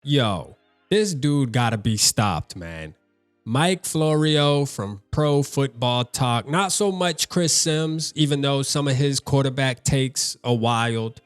Yo, this dude gotta be stopped, man. Mike Florio from Pro Football Talk. Not so much Chris Sims, even though some of his quarterback takes are wild.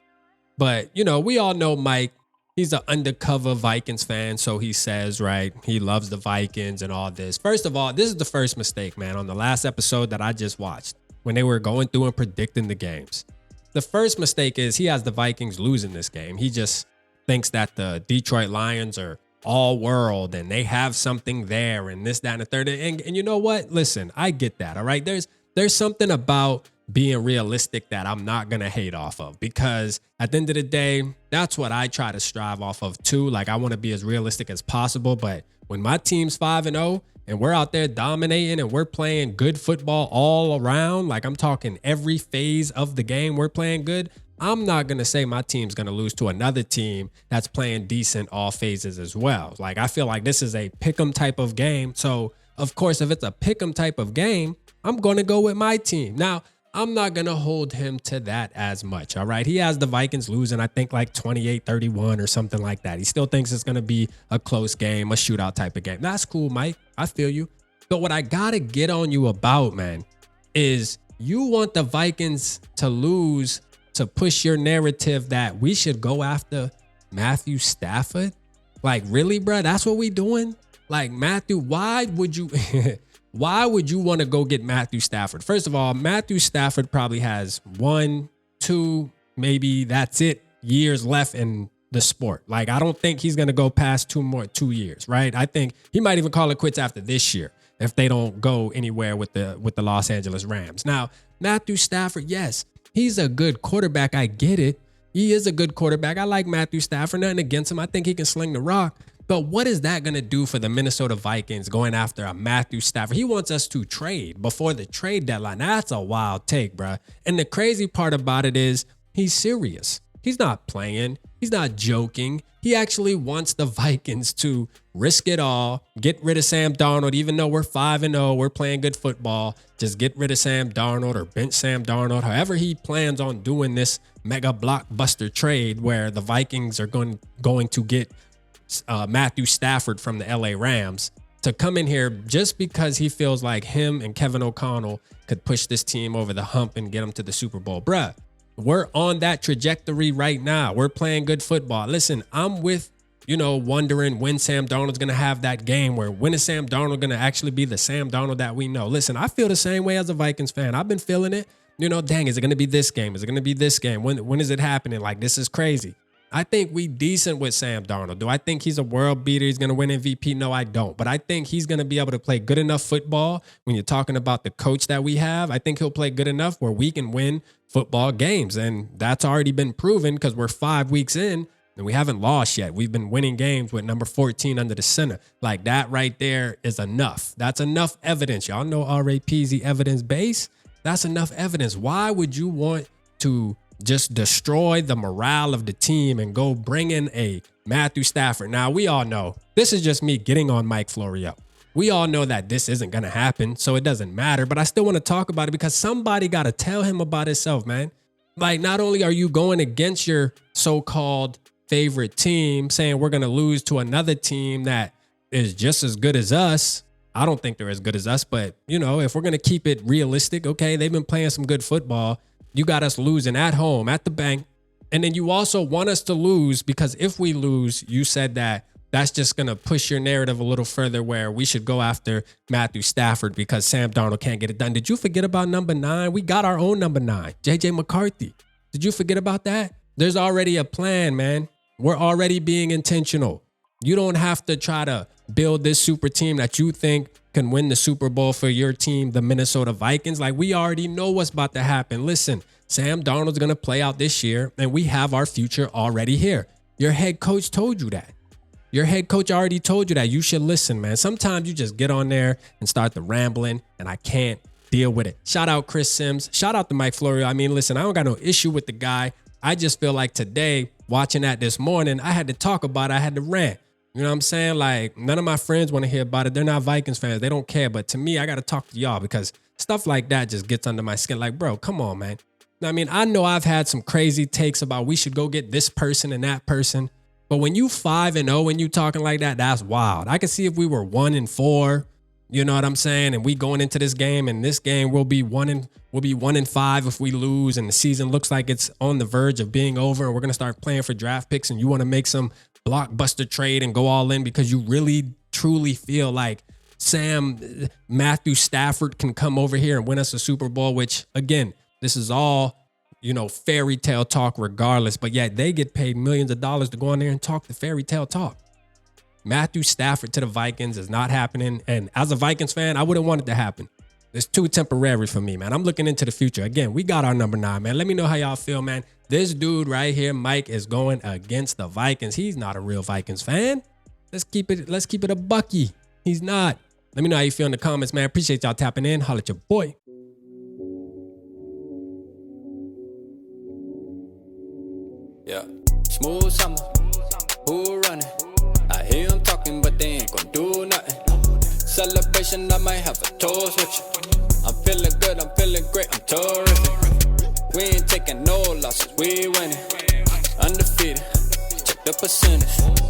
But, we all know Mike. He's an undercover Vikings fan, so he says, right? He loves the Vikings and all this. First of all, this is the first mistake, man, on the last episode that I just watched when they were going through and predicting the games. The first mistake is he has the Vikings losing this game. He just thinks that the Detroit Lions are all world and they have something there and this, that, and the third. And you know what? Listen, I get that. All right. There's something about being realistic that I'm not going to hate off of, because at the end of the day, that's what I try to strive off of too. Like, I want to be as realistic as possible. But when my team's 5-0 and we're out there dominating and we're playing good football all around, like I'm talking every phase of the game, we're playing good. I'm not going to say my team's going to lose to another team that's playing decent all phases as well. Like, I feel like this is a pick'em type of game. So, of course, if it's a pick'em type of game, I'm going to go with my team. Now, I'm not going to hold him to that as much, all right? He has the Vikings losing, I think, like 28-31 or something like that. He still thinks it's going to be a close game, a shootout type of game. That's cool, Mike. I feel you. But what I got to get on you about, man, is you want the Vikings to lose to push your narrative that we should go after Matthew Stafford? Like, really, bro? That's what we doing? Like, Matthew, why would you want to go get Matthew Stafford? First of all, Matthew Stafford probably has 1, 2, maybe that's it, years left in the sport. Like, I don't think he's going to go past 2 years, right? I think he might even call it quits after this year if they don't go anywhere with the Los Angeles Rams. Now, Matthew Stafford, yes, he's a good quarterback. I get it. He is a good quarterback. I like Matthew Stafford. Nothing against him. I think he can sling the rock. But what is that going to do for the Minnesota Vikings going after a Matthew Stafford? He wants us to trade before the trade deadline. That's a wild take, bro. And the crazy part about it is he's serious. He's not playing. He's not joking. He actually wants the Vikings to risk it all, get rid of Sam Darnold, even though we're 5-0, we're playing good football. Just get rid of Sam Darnold or bench Sam Darnold, however he plans on doing this mega blockbuster trade where the Vikings are going to get Matthew Stafford from the LA Rams to come in here just because he feels like him and Kevin O'Connell could push this team over the hump and get them to the Super Bowl. Bruh, we're on that trajectory right now. We're playing good football. Listen, I'm with, wondering when Sam Darnold's going to have that game where when is Sam Darnold going to actually be the Sam Darnold that we know? Listen, I feel the same way as a Vikings fan. I've been feeling it. Dang, is it going to be this game? Is it going to be this game? When is it happening? Like, this is crazy. I think we decent with Sam Darnold. Do I think he's a world beater? He's going to win MVP? No, I don't. But I think he's going to be able to play good enough football when you're talking about the coach that we have. I think he'll play good enough where we can win football games. And that's already been proven because we're 5 weeks in and we haven't lost yet. We've been winning games with number 14 under the center. Like, that right there is enough. That's enough evidence. Y'all know RAP's evidence base. That's enough evidence. Why would you want to just destroy the morale of the team and go bring in a Matthew Stafford? Now, we all know, this is just me getting on Mike Florio. We all know that this isn't going to happen, so it doesn't matter. But I still want to talk about it because somebody got to tell him about himself, man. Like, not only are you going against your so-called favorite team, saying we're going to lose to another team that is just as good as us. I don't think they're as good as us, but, if we're going to keep it realistic, okay, they've been playing some good football. You got us losing at home, at the bank. And then you also want us to lose because if we lose, you said that that's just going to push your narrative a little further where we should go after Matthew Stafford because Sam Darnold can't get it done. Did you forget about number 9? We got our own number 9, J.J. McCarthy. Did you forget about that? There's already a plan, man. We're already being intentional. You don't have to try to build this super team that you think can win the Super Bowl for your team, the Minnesota Vikings. Like, we already know what's about to happen. Listen, Sam Darnold's going to play out this year, and we have our future already here. Your head coach told you that. Your head coach already told you that. You should listen, man. Sometimes you just get on there and start the rambling, and I can't deal with it. Shout out Chris Sims. Shout out to Mike Florio. I mean, listen, I don't got no issue with the guy. I just feel like today, watching that this morning, I had to talk about it. I had to rant. You know what I'm saying? Like, none of my friends want to hear about it. They're not Vikings fans. They don't care. But to me, I got to talk to y'all because stuff like that just gets under my skin. Like, bro, come on, man. I mean, I know I've had some crazy takes about we should go get this person and that person. But when you 5-0 and you talking like that, that's wild. I can see if we were 1-4, you know what I'm saying, and we going into this game, and this game we'll be 1-5 if we lose, and the season looks like it's on the verge of being over, and we're gonna start playing for draft picks, and you want to make some blockbuster trade and go all in because you really truly feel like Matthew Stafford can come over here and win us a Super Bowl, which again, this is all, fairy tale talk regardless, but yet they get paid millions of dollars to go in there and talk the fairy tale talk. Matthew Stafford to the Vikings is not happening. And as a Vikings fan, I wouldn't want it to happen. It's too temporary for me, man. I'm looking into the future. Again, we got our number 9, man. Let me know how y'all feel, man. This dude right here, Mike, is going against the Vikings. He's not a real Vikings fan. Let's keep it a bucky. He's not. Let me know how you feel in the comments, man. Appreciate y'all tapping in. Holla at your boy. Yeah, smooth summer, who running? I hear them talking, but they ain't gon' do nothing. Celebration, I might have a toast with you. I'm feeling good, I'm feeling great, I'm terrific. We ain't taking no losses, we winning. Undefeated, check the percentage.